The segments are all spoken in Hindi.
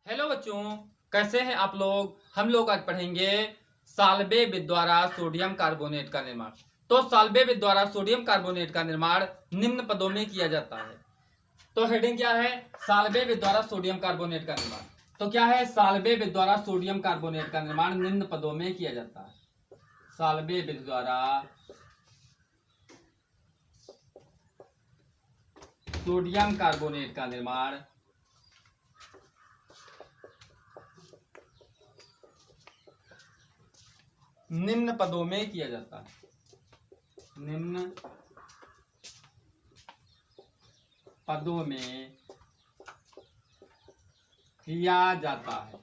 हेलो बच्चों, कैसे हैं आप लोग। हम लोग आज पढ़ेंगे साल्वेट द्वारा सोडियम कार्बोनेट का निर्माण। तो साल्वेट द्वारा सोडियम कार्बोनेट का निर्माण निम्न पदों में किया जाता है। तो हेडिंग क्या है? साल्वेट द्वारा सोडियम कार्बोनेट का निर्माण। तो क्या है? साल्वेट द्वारा सोडियम कार्बोनेट का निर्माण निम्न पदों में किया जाता है। साल्वेट द्वारा सोडियम कार्बोनेट का निर्माण निम्न पदों में किया जाता है। निम्न पदों में किया जाता है।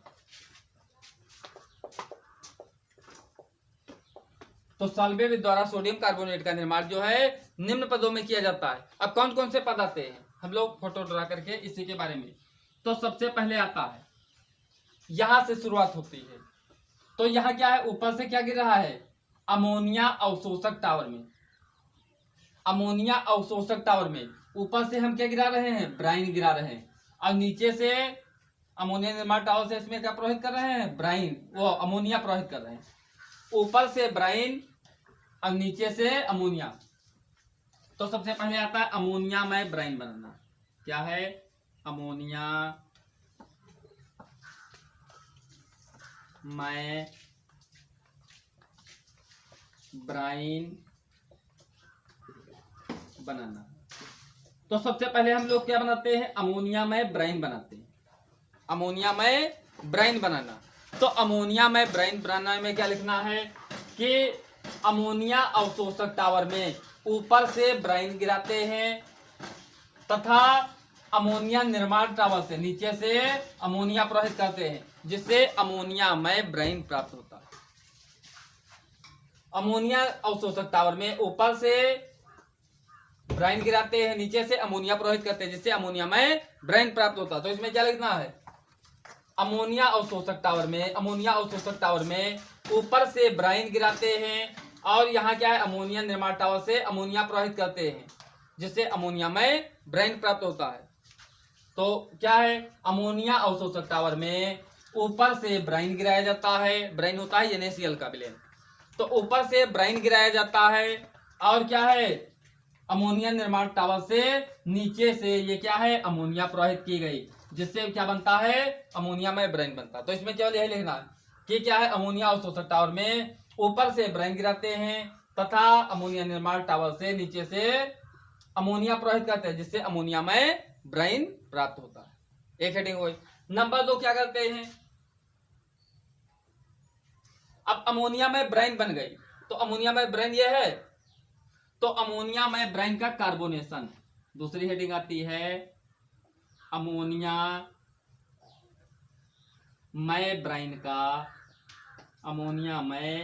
तो साल्वेट द्वारा सोडियम कार्बोनेट का निर्माण जो है निम्न पदों में किया जाता है। अब कौन कौन से पद आते हैं हम लोग फोटो ड्रा करके इसी के बारे में। तो सबसे पहले आता है, यहां से शुरुआत होती है। तो यहाँ क्या है? ऊपर से क्या गिर रहा है? अमोनिया अवशोषक टावर में। अमोनिया अवशोषक टावर में ऊपर से हम क्या गिरा रहे हैं? ब्राइन गिरा रहे हैं। और नीचे से अमोनिया निर्माण टावर से इसमें क्या प्रवाहित कर रहे हैं? ब्राइन, वो अमोनिया प्रवाहित कर रहे हैं। ऊपर से ब्राइन और नीचे से अमोनिया। तो सबसे पहले आता है अमोनिया में ब्राइन बनाना। क्या है? अमोनिया में ब्राइन बनाना। तो सबसे पहले हम लोग क्या बनाते हैं? अमोनिया में ब्राइन बनाते हैं। अमोनिया में ब्राइन बनाना। तो अमोनिया में ब्राइन बनाने में क्या लिखना है कि अमोनिया अवशोषक टावर में ऊपर से ब्राइन गिराते हैं तथा अमोनिया निर्माण टावर से नीचे से अमोनिया प्रवाहित करते हैं, जिससे अमोनिया में ब्राइन प्राप्त होता है। अमोनिया अवशोषक टावर में ऊपर से ब्राइन गिराते हैं, नीचे से अमोनिया प्रवाहित करते हैं, जिससे अमोनिया में ब्राइन प्राप्त होता है। तो इसमें क्या लिखना है? अमोनिया अवशोषक टावर में ऊपर से ब्राइन गिराते हैं और यहाँ क्या है? अमोनिया निर्माण टावर से अमोनिया प्रवाहित करते हैं, जिससे अमोनिया में ब्राइन प्राप्त होता है। तो क्या है? अमोनिया अवशोषक टावर में ऊपर से ब्राइन गिराया जाता है। ब्राइन होता है NaCl का विलयन। तो ऊपर से ब्राइन गिराया जाता है और क्या है? अमोनिया निर्माण टावर से नीचे से ये क्या है? अमोनिया प्रवाहित की गई, जिससे क्या बनता है? अमोनिया में ब्राइन बनता है। तो इसमें केवल यही लिखना है कि क्या है? अमोनिया अवशोषक टावर में ऊपर से ब्राइन गिराते हैं तथा अमोनिया निर्माण टावर से नीचे से अमोनिया प्रवाहित करते हैं, जिससे अमोनिया में ब्राइन प्राप्त होता है। एक हेडिंग हुई। नंबर 2 क्या करते हैं? अब अमोनिया में ब्राइन बन गई। तो अमोनिया में ब्राइन ये है, तो अमोनिया में ब्राइन का कार्बोनेशन। दूसरी हेडिंग आती है अमोनिया में ब्राइन का कार्बोनेशन।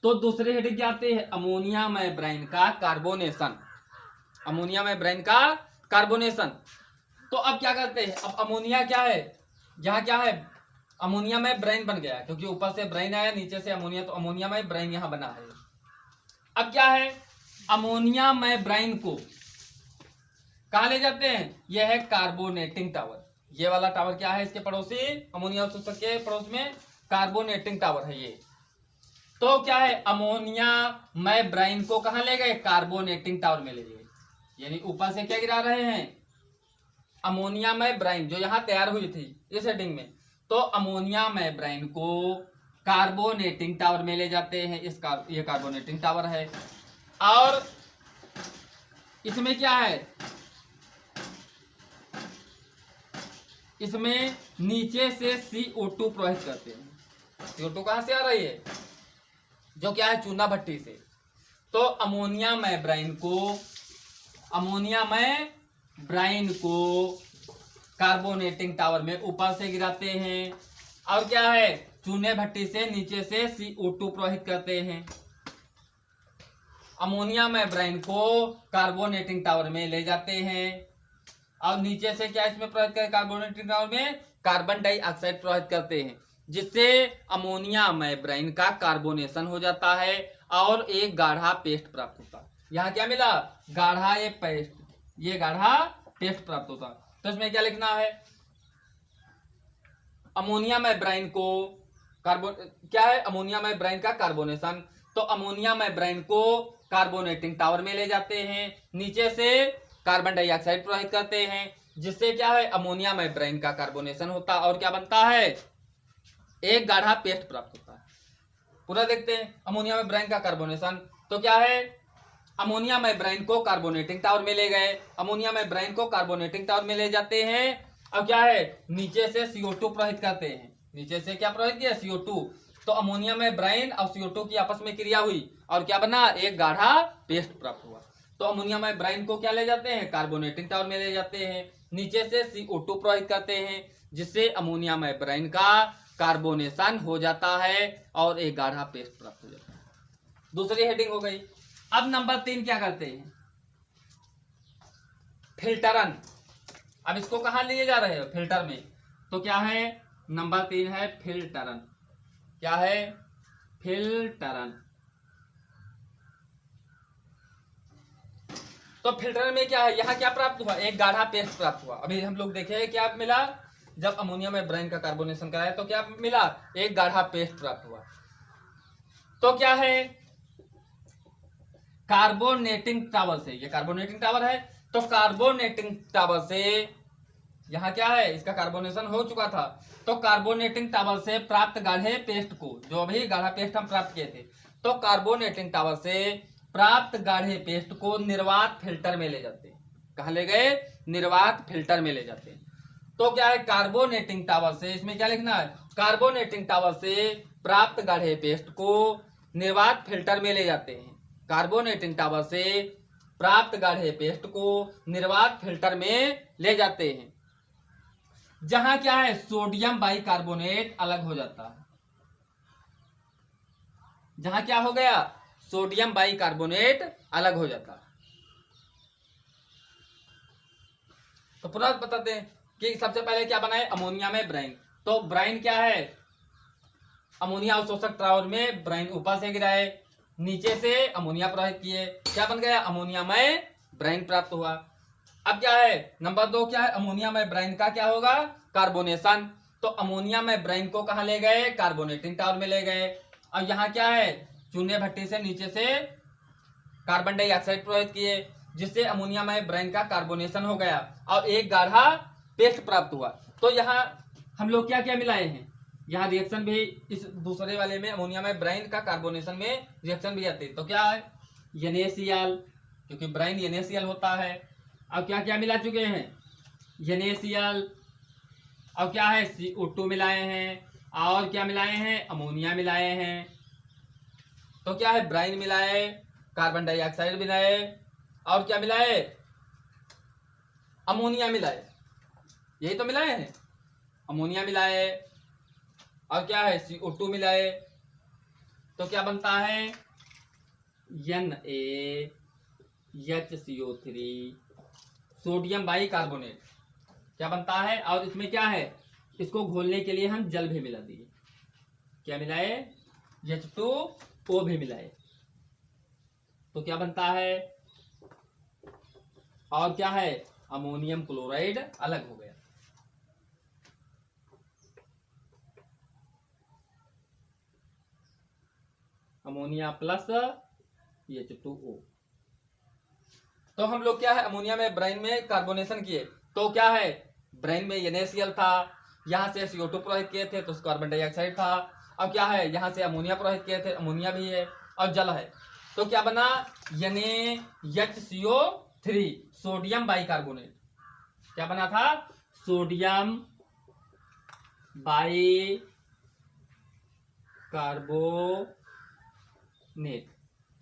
तो दूसरे हेडिंग क्या आती है? अमोनिया में ब्राइन का कार्बोनेशन। अमोनिया में ब्राइन का कार्बोनेशन। तो अब क्या करते हैं? अब अमोनिया क्या है? यहाँ क्या है? अमोनिया में ब्राइन बन गया, क्योंकि ऊपर से ब्राइन आया, नीचे से अमोनिया, तो अमोनिया में ब्राइन यहाँ बना है। अब क्या है? अमोनिया में ब्राइन को कहाँ ले जाते हैं? यह है कार्बोनेटिंग टावर। ये वाला टावर क्या है? इसके पड़ोसी अमोनिया अवशोषक के पड़ोस में कार्बोनेटिंग टावर है ये। तो क्या है? अमोनिया में ब्राइन को कहाँ ले गए? कार्बोनेटिंग टावर में ले गए। यानी ऊपर से क्या गिरा रहे हैं? अमोनिया में ब्राइन जो यहाँ तैयार हुई थी इस हेडिंग में। तो अमोनिया में ब्राइन को कार्बोनेटिंग टावर में ले जाते हैं। ये कार्बोनेटिंग टावर है। और इसमें क्या है? इसमें नीचे से CO2 प्रवाहित करते हैं। CO2 कहां से आ रही है? जो क्या है? चूना भट्टी से। तो अमोनिया में ब्राइन को कार्बोनेटिंग टावर में ऊपर से गिराते हैं और क्या है? चूने भट्टी से नीचे से CO2 प्रवाहित करते हैं। अमोनिया में ब्राइन को कार्बोनेटिंग टावर में ले जाते हैं और नीचे से क्या इसमें प्रवाहित करते हैं? कार्बोनेटिंग टावर में कार्बन डाइऑक्साइड प्रवाहित करते हैं। जिससे अमोनिया में ब्राइन का कार्बोनेशन हो जाता है और एक गाढ़ा पेस्ट प्राप्त होता है। यहाँ क्या मिला? गाढ़ा ये पेस्ट, ये गाढ़ा पेस्ट प्राप्त होता है। तो इसमें क्या लिखना है? अमोनिया में ब्राइन को क्या है? अमोनिया में ब्राइन का कार्बोनेशन। तो अमोनिया में ब्राइन को कार्बोनेटिंग टावर में ले जाते हैं, नीचे से कार्बन डाइऑक्साइड प्रवाहित करते हैं, जिससे क्या है? अमोनिया में ब्राइन का कार्बोनेशन होता है और क्या बनता है? एक गाढ़ा पेस्ट प्राप्त होता है। पूरा देखते हैं। अमोनिया में ब्राइन का कार्बोनेशन, तो क्या है? अमोनिया में ब्राइन को कार्बोनेटिंग टावर में ले गए, अमोनिया में ब्राइन को कार्बोनेटिंग टावर में ले जाते हैं और क्या है? नीचे से CO2 प्रवाहित करते हैं। नीचे से क्या प्रवाहित किया? CO2। तो अमोनिया में ब्राइन और CO2 की आपस में क्रिया हुई और क्या बना? एक गाढ़ा पेस्ट प्राप्त हुआ। तो अमोनिया में ब्राइन को क्या ले जाते हैं? कार्बोनेटिंग टावर में ले जाते हैं, नीचे से CO2 प्रवाहित करते हैं, जिससे अमोनिया में ब्राइन का कार्बोनेशन हो जाता है और एक गाढ़ा पेस्ट प्राप्त हो जाता है। दूसरी हेडिंग हो गई। अब नंबर 3 क्या करते हैं? फिल्टरन। अब इसको कहां लिए जा रहे हो? फिल्टर में। तो क्या है? नंबर 3 है फिल्टरन। क्या है? फिल्टरन। तो फिल्टर में क्या है? यहाँ क्या प्राप्त हुआ? एक गाढ़ा पेस्ट प्राप्त हुआ। अभी हम लोग देखे क्या मिला? जब अमोनिया में ब्राइन का कार्बोनेशन कराया तो क्या मिला? एक गाढ़ा पेस्ट प्राप्त हुआ। तो क्या है? कार्बोनेटिंग टावर से, ये कार्बोनेटिंग टावर है, तो कार्बोनेटिंग टावर से यहाँ क्या है? इसका कार्बोनेशन हो चुका था, तो कार्बोनेटिंग टावर से प्राप्त गाढ़े पेस्ट को, जो अभी गाढ़ा पेस्ट हम प्राप्त किए थे, तो कार्बोनेटिंग टावर से प्राप्त गाढ़े पेस्ट को निर्वात फिल्टर में ले जाते हैं। कहा ले गए? निर्वात फिल्टर में ले जाते हैं। तो क्या है? कार्बोनेटिंग टावर से, इसमें क्या लिखना है? कार्बोनेटिंग टावर से प्राप्त गाढ़े पेस्ट को निर्वात फिल्टर में ले जाते हैं। कार्बोनेटिंग टावर से प्राप्त गाढ़े पेस्ट को निर्वात फिल्टर में ले जाते हैं, जहां क्या है? सोडियम बाइकार्बोनेट अलग हो जाता है। जहां क्या हो गया? सोडियम बाइकार्बोनेट अलग हो जाता है। तो पूरा बताते हैं कि सबसे पहले क्या बनाए? अमोनिया में ब्राइन। तो ब्राइन क्या है? अमोनिया अवशोषक टावर में ब्राइन ऊपर से गिराए, नीचे से अमोनिया प्रवाहित किए, क्या बन गया? अमोनिया में ब्राइन प्राप्त हुआ। अब क्या है? नंबर 2 क्या है? अमोनिया में ब्राइन का क्या होगा? कार्बोनेशन। तो अमोनिया में ब्राइन को कहां ले गए? कार्बोनेटिंग टावर में ले गए। और यहाँ क्या है? चूने भट्टी से नीचे से कार्बन डाइऑक्साइड प्रवाहित किए, जिससे अमोनिया में ब्राइन का कार्बोनेशन हो गया और एक गाढ़ा पेस्ट प्राप्त हुआ। तो यहाँ हम लोग क्या क्या मिलाए हैं? यहाँ रिएक्शन भी, इस दूसरे वाले में अमोनिया में ब्राइन का कार्बोनेशन में रिएक्शन भी आती है। तो क्या है? NaCl, क्योंकि ब्राइन NaCl होता है। अब क्या क्या मिला चुके हैं? NaCl। अब क्या है? CO2 मिलाए हैं, और क्या मिलाए हैं? अमोनिया मिलाए हैं। तो क्या है? ब्राइन मिलाए, कार्बन डाइऑक्साइड मिलाए, और क्या मिलाए? अमोनिया मिलाए। यही तो मिलाए हैं। अमोनिया मिलाए और क्या है? CO2 मिलाए। तो क्या बनता है? NaHCO3, sodium bicarbonate. क्या बनता है? और इसमें क्या है? इसको घोलने के लिए हम जल भी मिला दिए। क्या मिलाए? H2O भी मिलाए। तो क्या बनता है? और क्या है? अमोनियम क्लोराइड अलग हो गया। Ammonia plus H2O। तो हम लोग क्या है? अमोनिया में ब्राइन में कार्बोनेशन किए, तो क्या है? ब्राइन में NaCl था, यहां से CO2 प्रवाहित किए थे तो कार्बन डाइऑक्साइड था। अब क्या है? यहां से अमोनिया प्रवाहित किए थे, अमोनिया भी है और जल है। तो क्या बना? NaHCO3, sodium bicarbonate. क्या बना था? Sodium bicarbonate.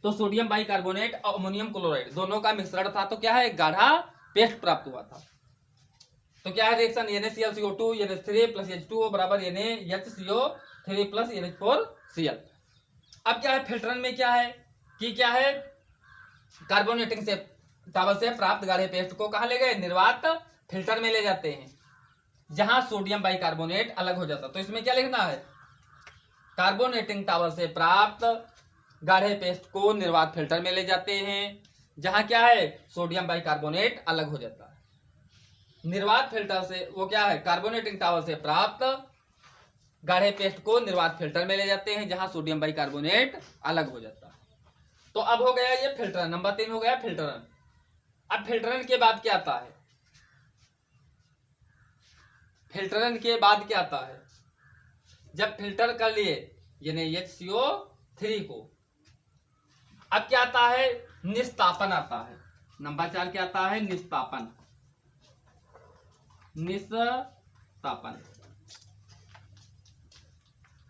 तो सोडियम बाइकार्बोनेट और अमोनियम क्लोराइड दोनों का मिश्रण था, तो क्या है? गाढ़ा पेस्ट प्राप्त हुआ था। तो क्या है reaction? NaClCO2 NH3 plus H2O बराबर NaHCO3 प्लस NH4Cl। अब क्या है? फिल्टरन में क्या है कि क्या है? कार्बोनेटिंग से टावर से प्राप्त गाढ़े पेस्ट को कहां ले गए? निर्वात फिल्टर में ले जाते हैं, जहां सोडियम बाइकार्बोनेट अलग हो जाता। तो इसमें क्या लिखना है? कार्बोनेटिंग टावर से प्राप्त गाढ़े पेस्ट को निर्वात फिल्टर में ले जाते हैं, जहां क्या है सोडियम बाइकार्बोनेट अलग हो जाता है। निर्वात फिल्टर से वो क्या है, कार्बोनेटिंग टावर से प्राप्त गाढ़े पेस्ट को निर्वात फिल्टर में ले जाते हैं, जहां सोडियम बाइकार्बोनेट अलग हो जाता है। तो अब हो गया ये फिल्टरन, नंबर 3 हो गया फिल्टरन। अब फिल्टरन के बाद क्या आता है, फिल्टरन के बाद क्या आता है, जब फिल्टर कर लिए यानी HCO3 को, अब क्या आता है, निस्तापन आता है। नंबर 4 क्या आता है, निस्तापन। निस्तापन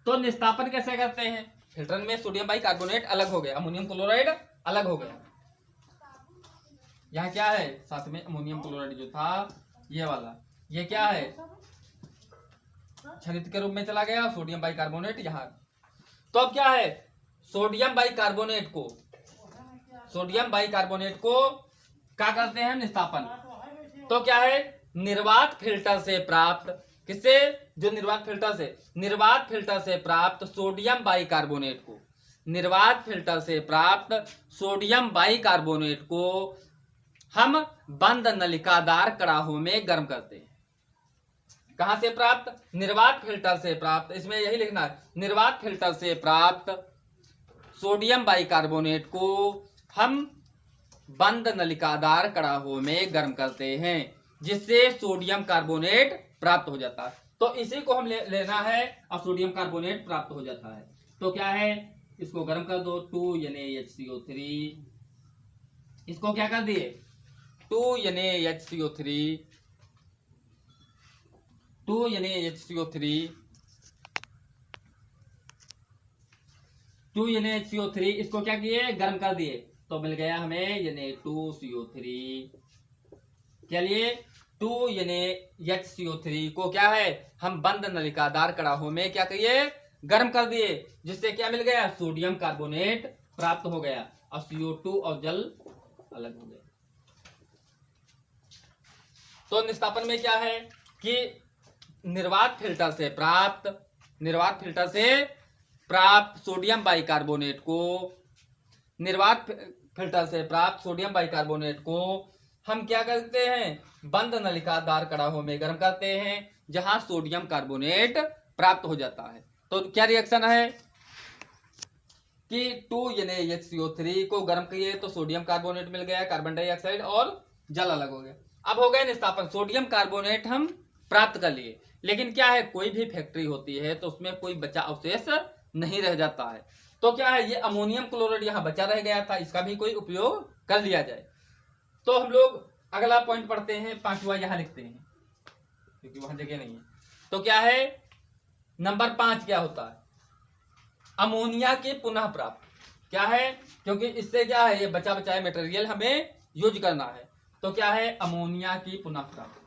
तो निस्तापन कैसे करते हैं, फिल्टरन में सोडियम बाइकार्बोनेट अलग हो गया, अमोनियम क्लोराइड अलग हो गया, यहाँ क्या है साथ में अमोनियम क्लोराइड जो था ये वाला, ये क्या है क्षरित के रूप में चला गया, सोडियम बाइकार्बोनेट यहाँ। तो अब क्या है, सोडियम बाइकार्बोनेट को क्या करते हैं, निस्तापन। तो क्या है, निर्वात फिल्टर से प्राप्त, किससे, जो निर्वात फिल्टर से प्राप्त सोडियम बाइकार्बोनेट को, निर्वात फिल्टर से प्राप्त सोडियम बाइकार्बोनेट को हम बंद नलिकादार कड़ाहों में गर्म करते हैं। कहां से प्राप्त, निर्वात फिल्टर से प्राप्त, इसमें यही लिखना है, निर्वात फिल्टर से प्राप्त सोडियम बाइकार्बोनेट को हम बंद नलिकादार कड़ाहों में गर्म करते हैं, जिससे सोडियम कार्बोनेट प्राप्त हो जाता है। तो इसी को हम लेना है और सोडियम कार्बोनेट प्राप्त हो जाता है। तो क्या है, इसको गर्म कर दो, 2 NaHCO3, इसको क्या कर दिए 2 NaHCO3, 2 NaHCO3, 2 NaHCO3, इसको क्या किए, गर्म कर दिए, तो मिल गया हमें Na2CO3। क्या लिए 2 NaHCO3 को क्या है, हम बंद नलिकादार कड़ाहों में क्या करिए, गर्म कर दिए, जिससे क्या मिल गया, सोडियम कार्बोनेट प्राप्त हो गया और CO2 और जल अलग हो गया। तो निस्तापन में क्या है कि निर्वात फिल्टर से प्राप्त सोडियम बाइकार्बोनेट को, निर्वात फिल्टर से प्राप्त सोडियम बाइकार्बोनेट को हम क्या करते हैं, बंद नलिकादार कड़ाहों में गर्म करते हैं, जहां सोडियम कार्बोनेट प्राप्त हो जाता है। तो क्या रिएक्शन है कि 2 NaHCO3 को गर्म किए तो सोडियम कार्बोनेट मिल गया, कार्बन डाइऑक्साइड और जल अलग हो गया। अब हो गया निस्तापन, सोडियम कार्बोनेट हम प्राप्त कर लिए, लेकिन क्या है, कोई भी फैक्ट्री होती है तो उसमें कोई बचा अवशेष नहीं रह जाता है। तो क्या है, ये अमोनियम क्लोराइड यहाँ बचा रह गया था, इसका भी कोई उपयोग कर लिया जाए। तो हम लोग अगला पॉइंट पढ़ते हैं, 5वां यहाँ लिखते हैं क्योंकि वहां जगह नहीं है। तो क्या है, नंबर 5 क्या होता है, अमोनिया की पुनः प्राप्त। क्या है, क्योंकि इससे क्या है, ये बचा बचाए मटेरियल हमें यूज करना है। तो क्या है, अमोनिया की पुनः प्राप्त।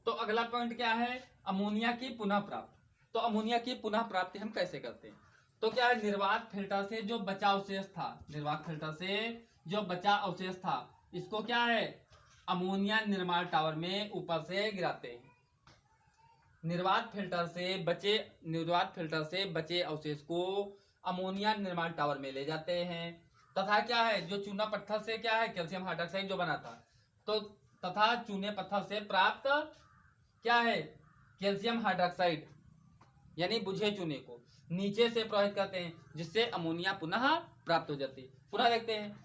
तो अगला पॉइंट क्या है, अमोनिया की पुनः प्राप्त। तो अमोनिया की पुनः प्राप्ति हम कैसे करते हैं, तो क्या है, निर्वात फिल्टर से जो बचा अवशेष था, इसको क्या है, अमोनिया निर्माण टावर में ऊपर से गिराते हैं। निर्वात फिल्टर से बचे अवशेष को अमोनिया निर्माण टावर में ले जाते हैं, तथा क्या है, जो चूना पत्थर से क्या है, कैल्शियम हाइड्रोक्साइड जो बना था, तो तथा चूने पत्थर से प्राप्त क्या है, कैल्शियम हाइड्रोक्साइड यानी बुझे चूने को नीचे से प्रवाहित करते हैं, जिससे अमोनिया पुनः प्राप्त हो जाती है। पुनः देखते हैं,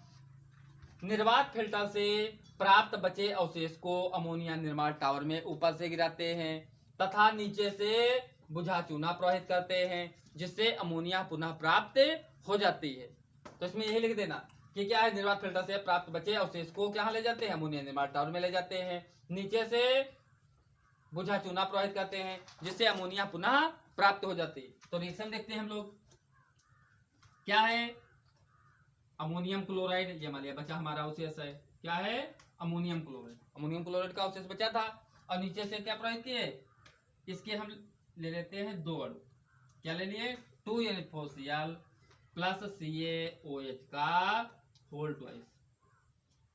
निर्वात फिल्टर से प्राप्त बचे अवशेष को अमोनिया निर्माण टावर में ऊपर से गिराते हैं, तथा नीचे से बुझा चूना प्रवाहित करते हैं, जिससे अमोनिया पुनः प्राप्त हो जाती है। तो इसमें यही लिख देना कि क्या है, निर्वात फिल्टर से प्राप्त बचे अवशेष को क्या ले जाते हैं, अमोनिया निर्माण टावर में ले जाते हैं, नीचे से बुझा चूना प्रवाहित करते हैं, जिससे अमोनिया पुनः प्राप्त हो जाती है। तो रिएक्शन देखते हैं हम लोग, क्या है, अमोनियम क्लोराइड, ये मान लिया बचा हमारा अवशेष है, क्या है, अमोनियम क्लोराइड का अवशेष बचा था, और नीचे से क्या प्रवाहित किए, इसके हम ले लेते हैं 2 अणु, क्या ले लिए, 2 NH4Cl प्लस CaOH का होल ट्वाइस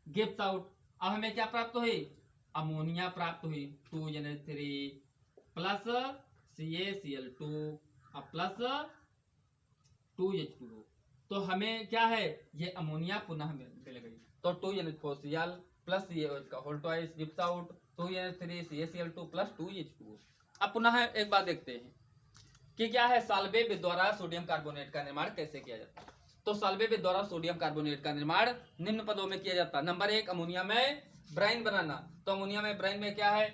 गिव्स आउट। अब हमें क्या प्राप्त हुई, अमोनिया प्राप्त हुई, 2 NH3 plus CaCl2 plus 2H2O। तो हमें क्या है, ये अमोनिया पुनः मिल गई। तो 2NH4Cl प्लस CaOH का whole twice gives out 2NH3 CaCl2 plus 2H2O। अब पुनः एक बात देखते हैं कि क्या है, साल्वेब द्वारा सोडियम कार्बोनेट का निर्माण कैसे किया जाता है। तो साल्वेब द्वारा सोडियम कार्बोनेट का निर्माण निम्न पदों में किया जाता है। नंबर 1, अमोनिया में ब्राइन बनाना। तो अमोनिया में ब्राइन में क्या है,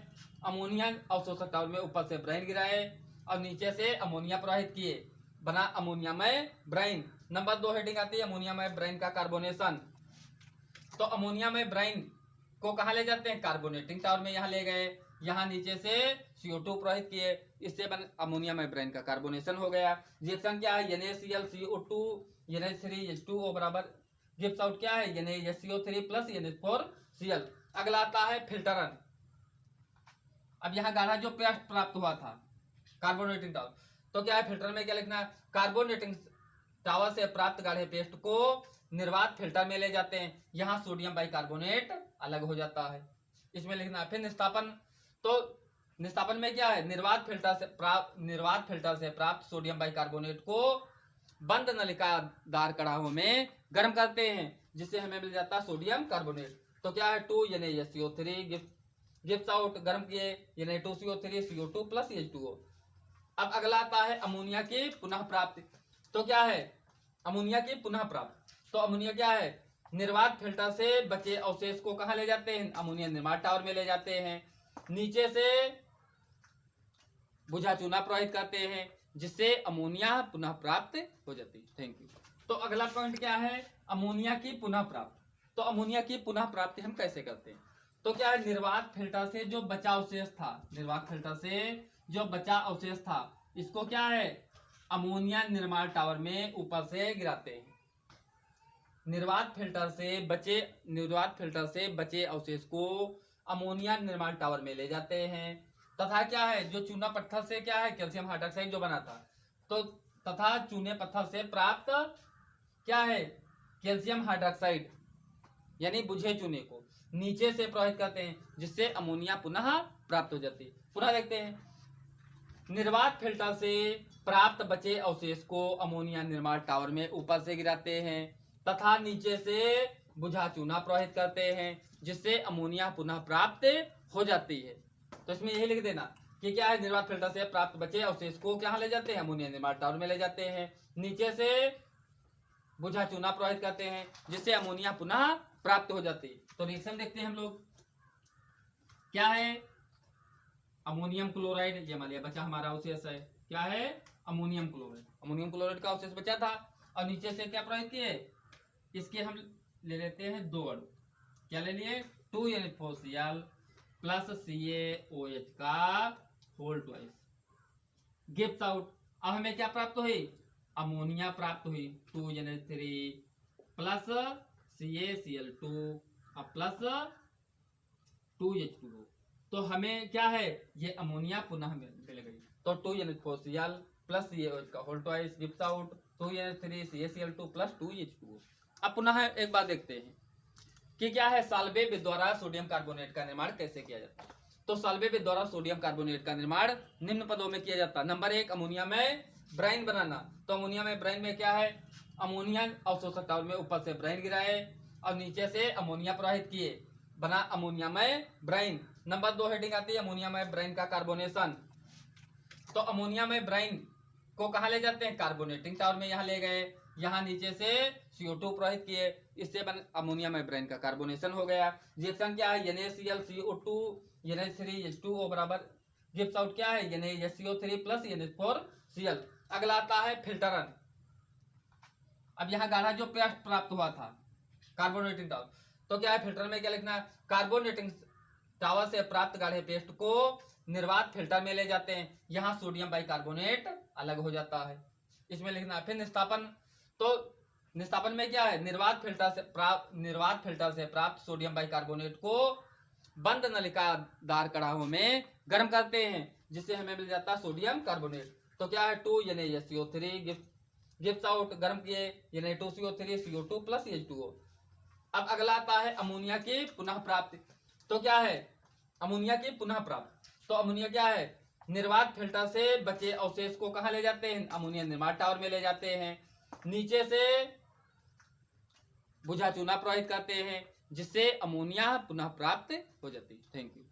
अमोनिया अवशोषक टावर में ऊपर से ब्राइन गिराए और नीचे से अमोनिया प्रवाहित किए, बना अमोनिया में ब्राइन। नंबर 2 हेडिंग आती है अमोनिया में ब्राइन का कार्बोनेशन। तो अमोनिया में ब्राइन को कहाँ ले जाते हैं, कार्बोनेटिंग टावर में यहाँ ले गए, यहाँ नीचे से CO2 प्रवाहित किए, इससे बन अमोनिया में ब्राइन का कार्बोनेशन हो गया। रिएक्शन क्या है, NaCl CO2 NH3H2O बराबर गिव्स आउट क्या है, NaSCO3 प्लस NH4Cl। अगला आता है फिल्टरन। अब यहाँ गाढ़ा जो पेस्ट प्राप्त हुआ था कार्बोनेटिंग टावर, तो क्या है फिल्टर में क्या लिखना, कार्बोनेटिंग टावर से प्राप्त गाढ़े पेस्ट को निर्वात फिल्टर में ले जाते हैं, यहाँ सोडियम बाइकार्बोनेट अलग हो जाता है, इसमें लिखना है। फिर निस्तापन। तो निस्तापन में क्या है, निर्वात फिल्टर से प्राप्त सोडियम बाइकार्बोनेट को बंद नलिकादार कड़ाहों में गर्म करते हैं, जिससे हमें मिल जाता है सोडियम कार्बोनेट। तो क्या है 2NaSCO3 गिव्स आउट, गर्म किए Na2CO3 CO2 प्लस H2O। अब अगला आता है अमोनिया की पुनः प्राप्ति। तो क्या है, अमोनिया की पुनः प्राप्ति। तो अमोनिया क्या है, निर्वात फिल्टर से बचे अवशेष को कहाँ ले जाते हैं, अमोनिया निर्माण टावर में ले जाते हैं, नीचे से बुझा चूना प्रवाहित करते हैं, जिससे अमोनिया पुनः प्राप्त हो जाती है। Thank you. तो अगला पॉइंट क्या है, अमोनिया की पुनः प्राप्ति। तो अमोनिया की पुनः प्राप्ति हम कैसे करते हैं। तो क्या है, निर्वात फिल्टर से जो बचा अवशेष था, निर्वात फिल्टर से जो बचा अवशेष था, इसको क्या है, अमोनिया निर्माण टावर में ऊपर से गिराते हैं। निर्वात फिल्टर से बचे अवशेष को अमोनिया निर्माण टावर में ले जाते हैं, तथा क्या है, जो चूना पत्थर से क्या है, कैल्शियम हाइड्रोक्साइड जो बना था, तो तथा चूने पत्थर से प्राप्त क्या है, कैल्शियम हाइड्रोक्साइड यानी बुझे चूने को नीचे से प्रवाहित करते हैं, जिससे अमोनिया पुनः प्राप्त हो जाती है। पुनः देखते हैं, निर्वात फिल्टर से प्राप्त बचे अवशेष को अमोनिया निर्माण टावर में ऊपर से गिराते हैं, तथा नीचे से बुझा चूना प्रवाहित करते हैं, जिससे अमोनिया पुनः प्राप्त हो जाती है। तो इसमें यही लिख देना कि क्या है, निर्वात फिल्टर से प्राप्त बचे अवशेष को कहाँ ले जाते हैं, अमोनिया निर्माण टावर में ले जाते हैं, नीचे से बुझा चूना प्रवाहित करते हैं, जिससे अमोनिया पुनः प्राप्त हो जाती है। तो रिएक्शन देखते हैं हम लोग, क्या है, अमोनियम क्लोराइड, ये मान लिया बचा हमारा अवशेष है, क्या है, अमोनियम क्लोराइड का अवशेष बचा था, और नीचे से क्या प्रवाहित किए, इसके हम ले लेते हैं 2 अणु, क्या ले लिए, 2NH4Cl प्लस CaOH का होल ट्वाइस गिव्स आउट। अब हमें क्या प्राप्त हुई, अमोनिया प्राप्त हुई, 2NH3 plus CaCl2 plus 2H2O। तो हमें क्या है, ये अमोनिया पुनः मिल गई। तो 2NH4Cl प्लस CaOH का whole twice gives out 2NH3 CaCl2 plus 2H2O। अब पुनः एक बात देखते हैं कि क्या है, साल्वेब द्वारा सोडियम कार्बोनेट का निर्माण कैसे किया जाता है। तो साल्वेब द्वारा सोडियम कार्बोनेट का निर्माण निम्न पदों में किया जाता है। नंबर 1, अमोनिया में ब्राइन बनाना। तो अमोनिया में ब्राइन में क्या है, अमोनिया अवशोषक टावर में ऊपर से ब्राइन गिराए और नीचे से अमोनिया प्रवाहित किए, बना अमोनिया में ब्राइन। नंबर 2 हेडिंग आती है अमोनिया में ब्राइन का कार्बोनेशन। तो अमोनिया में ब्राइन को कहाँ ले जाते हैं, कार्बोनेटिंग टावर में यहाँ ले गए, यहाँ नीचे से CO2 प्रवाहित किए, इससे बन अमोनिया में ब्राइन का कार्बोनेशन हो गया। रिएक्शन क्या है, NaCl CO2 NH3H2O बराबर गिव्स आउट क्या है, NaSCO3 प्लस NH4Cl। अगला आता है फिल्टरन। अब यहाँ गाढ़ा जो पेस्ट प्राप्त हुआ था कार्बोनेटिंग टावर, तो क्या है, फिल्टर में क्या लिखना है, कार्बोनेटिंग टावर से प्राप्त गाढ़े पेस्ट को निर्वात फिल्टर में ले जाते हैं, यहाँ सोडियम बाइकार्बोनेट अलग हो जाता है, इसमें लिखना है। फिर निस्तापन। तो निस्तापन में क्या है, निर्वात फिल्टर से प्राप्त सोडियम बाइकार्बोनेट को बंद नलिकादार कड़ाहों में गर्म करते हैं, जिससे हमें मिल जाता है सोडियम कार्बोनेट। तो क्या है, 2NaSCO3 गिव्स आउट, गर्म किए Na2CO3 CO2 प्लस H2O। अब अगला आता है अमोनिया की पुनः प्राप्ति। तो क्या है, अमोनिया की पुनः प्राप्ति। तो अमोनिया क्या है, निर्वात फिल्टर से बचे अवशेष को कहाँ ले जाते हैं? अमोनिया निर्वात टावर में ले जाते हैं। नीचे से बुझा चूना प्रवाहित करते हैं, जिससे अमोनिया पुनः प्राप्त हो जाती है। Thank you.